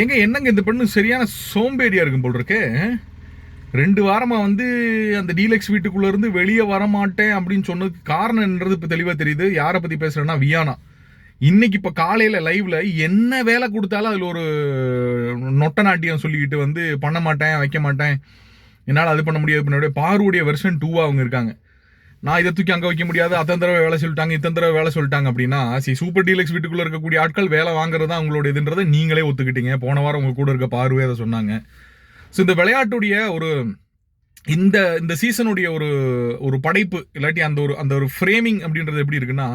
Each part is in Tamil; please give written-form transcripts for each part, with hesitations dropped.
ஏங்க என்னங்க இந்த பெண்ணு சரியான சோம்பேறியா இருக்கும் போல் இருக்கு. 2 வாரமா வந்து அந்த டீலக்ஸ் வீட்டுக்குள்ள இருந்து வெளியே வரமாட்டேன் அப்படின்னு சொன்னதுக்கு காரணம் என்னன்றது இப்போ தெளிவாக தெரியுது. யாரை பற்றி பேசுகிறேன்னா வியானா. இன்னைக்கு இப்போ காலையில் லைவ்ல என்ன வேலை கொடுத்தாலும் அதில் ஒரு நொட்ட நாட்டியம் சொல்லிக்கிட்டு வந்து பண்ண மாட்டேன், வைக்க மாட்டேன், என்னால் அது பண்ண முடியாது. பின்னாடி பாருடைய வெர்ஷன் 2 அவங்க இருக்காங்க. நான் இதை தூக்கி அங்கே வைக்க முடியாது, அத்தனை தடவை வேலை சொல்லிட்டாங்க, இத்தனை தடவை வேலை சொல்லிட்டாங்க அப்படின்னா சூப்பர் டீலக்ஸ் வீட்டுக்குள்ளே இருக்கக்கூடிய ஆட்கள் வேலை வாங்குறது தான் அவங்களோட இதுன்றதை நீங்களே ஒத்துக்கிட்டீங்க. போன வாரம் உங்க கூட இருக்க பார்வை அதை சொன்னாங்க. ஸோ இந்த விளையாட்டுடைய ஒரு இந்த இந்த சீசனுடைய ஒரு ஒரு படைப்பு இல்லாட்டி அந்த ஒரு ஃப்ரேமிங் அப்படின்றது எப்படி இருக்குன்னா,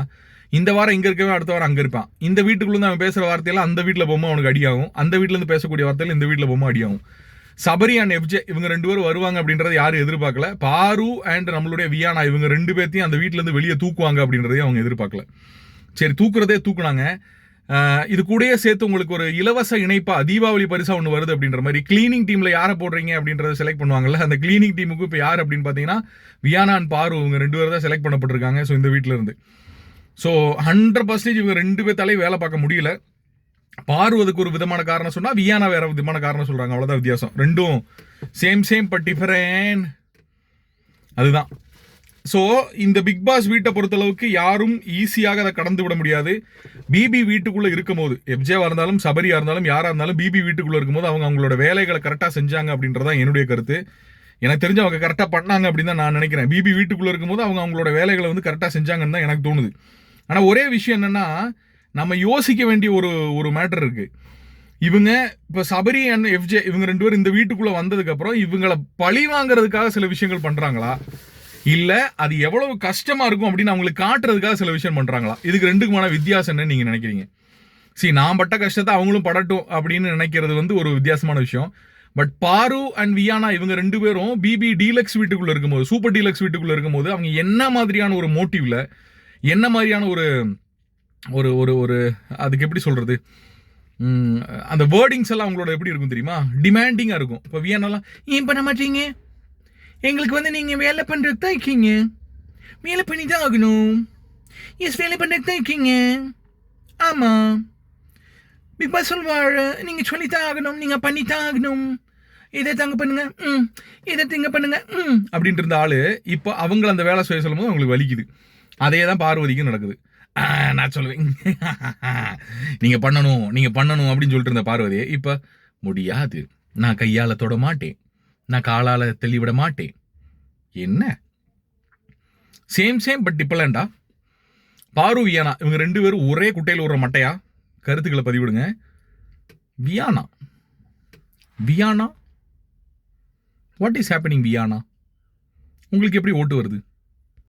இந்த வாரம் இங்கே இருக்கவே அடுத்த வாரம் அங்கே இருப்பான். இந்த வீட்டுக்குள்ளேருந்து அவன் பேசுகிற வார்த்தையெல்லாம் அந்த வீட்டில் போகும்போது அவனுக்கு அடியாகும், அந்த வீட்டிலேருந்து பேசக்கூடிய வார்த்தையில் இந்த வீட்டில் போகும்போது அடியாகும். சபரி அண்ட் எஃப்ஜே இவங்க 2 பேரும் வருவாங்க அப்படின்றத யாரும் எதிர்பார்க்கல. பாரு அண்ட் நம்மளுடைய வியானா இவங்க 2 பேர்த்தையும் அந்த வீட்டிலேருந்து வெளியே தூக்குவாங்க அப்படின்றதையும் அவங்க எதிர்பார்க்கல. சரி, தூக்குறதே தூக்குனாங்க. இது கூடயே சேர்த்து உங்களுக்கு ஒரு இலவச இணைப்பா தீபாவளி பரிசா ஒன்று வருது அப்படின்ற மாதிரி கிளீனிங் டீம்ல யாரை போடுறீங்க அப்படின்றத செலக்ட் பண்ணுவாங்கல்ல. அந்த கிளீனிங் டீமுக்கு இப்போ யார் அப்படின்னு பார்த்தீங்கன்னா வியானா அண்ட் பாரு இவங்க 2 பேர் தான் செலக்ட் பண்ணப்பட்டிருக்காங்க. ஸோ இந்த வீட்டில இருந்து ஸோ 100% இவங்க 2 பேர் தலையும் வேலை பார்க்க முடியல. பாருவதுக்கு ஒரு விதமான காரணம் சொன்னா வியானா வேற விதமான காரணம் சொல்றாங்க. அவ்வளவுதான் வித்தியாசம். ரெண்டும் சேம் பட் டிஃபரெண்ட். அதுதான். ஸோ இந்த பிக் பாஸ் வீட்டை பொறுத்தளவுக்கு யாரும் ஈஸியாக அதை கடந்து விட முடியாது. பிபி வீட்டுக்குள்ள இருக்கும் போது எஃப்ஜேவா இருந்தாலும் சபரியா இருந்தாலும் யாரா இருந்தாலும் பிபி வீட்டுக்குள்ள இருக்கும்போது அவங்க அவங்களோட வேலைகளை கரெக்டாக செஞ்சாங்க அப்படின்றதான் என்னுடைய கருத்து. எனக்கு தெரிஞ்சு அவங்க கரெக்டாக பண்ணாங்க அப்படின்னு தான் நான் நினைக்கிறேன். பிபி வீட்டுக்குள்ள இருக்கும்போது அவங்க அவங்களோட வேலைகளை வந்து கரெக்டாக செஞ்சாங்கன்னு தான் எனக்கு தோணுது. ஆனால் ஒரே விஷயம் என்னன்னா, நம்ம யோசிக்க வேண்டிய ஒரு மேட்டர் இருக்கு. இவங்க இப்போ சபரி அண்ட் எஃப்ஜே இவங்க 2 பேரும் இந்த வீட்டுக்குள்ள வந்ததுக்கு அப்புறம் இவங்களை பழி வாங்குறதுக்காக சில விஷயங்கள் பண்றாங்களா, இல்ல அது எவ்வளவு கஷ்டமா இருக்கும் அப்படின்னு அவங்களுக்கு காட்டுறதுக்காக சில விஷயம் பண்றாங்களா? இதுக்கு ரெண்டுக்குமான வித்தியாசம் என்ன நீங்க நினைக்கிறீங்க? நான் பட்ட கஷ்டத்தை அவங்களும் படட்டும் அப்படின்னு நினைக்கிறது வந்து ஒரு வித்தியாசமான விஷயம். பட் பாரு அண்ட் வியானா இவங்க 2 பேரும் பிபி டீலக்ஸ் வீட்டுக்குள்ள இருக்கும்போது, சூப்பர் டீலக்ஸ் வீட்டுக்குள்ள இருக்கும்போது அவங்க என்ன மாதிரியான ஒரு மோட்டிவ்ல, என்ன மாதிரியான ஒரு ஒரு ஒரு ஒரு அதுக்கு எப்படி சொல்றது, அந்த வேர்டிங்ஸ் எல்லாம் அவங்களோட எப்படி இருக்கும் தெரியுமா? டிமாண்டிங்காக இருக்கும். இப்போ வியானாலாம் ஏன் பண்ண மாட்டீங்க, எங்களுக்கு வந்து நீங்கள் வேலை பண்ணுறதுக்கு தான் இருக்கீங்க, வேலை பண்ணி தான் ஆகணும், எஸ் வேலை பண்ணுறதுக்கு தான் இருக்கீங்க, ஆமாம் பிக் பாஸ் சொல்வாள் நீங்கள் சொல்லித்தான் ஆகணும், நீங்கள் பண்ணித்தான் ஆகணும், இதை தாங்க பண்ணுங்க, இதை திங்க பண்ணுங்க அப்படின்ட்டு இருந்த ஆள் இப்போ அவங்கள அந்த வேலை செய்ய சொல்லும் போது அவங்களுக்கு வலிக்குது. அதே தான் பார்வதிக்கும் நடக்குது. நான் சொல்லுவேன் நீங்கள் பண்ணணும் அப்படின்னு சொல்லிட்டு இருந்த பார்வதியை இப்போ முடியாது, நான் கையால் தொட மாட்டேன், நான் காலால் தெளிவிட மாட்டேன். என்ன சேம் பட் டிஃபரண்டா? பாரு வியானா இவங்க 2 பேரும் ஒரே குட்டையில் ஒரு மட்டையா? கருத்துக்களை பதிவிடுங்க. Viana what is happening? Viana உங்களுக்கு எப்படி ஓட்டு வருது?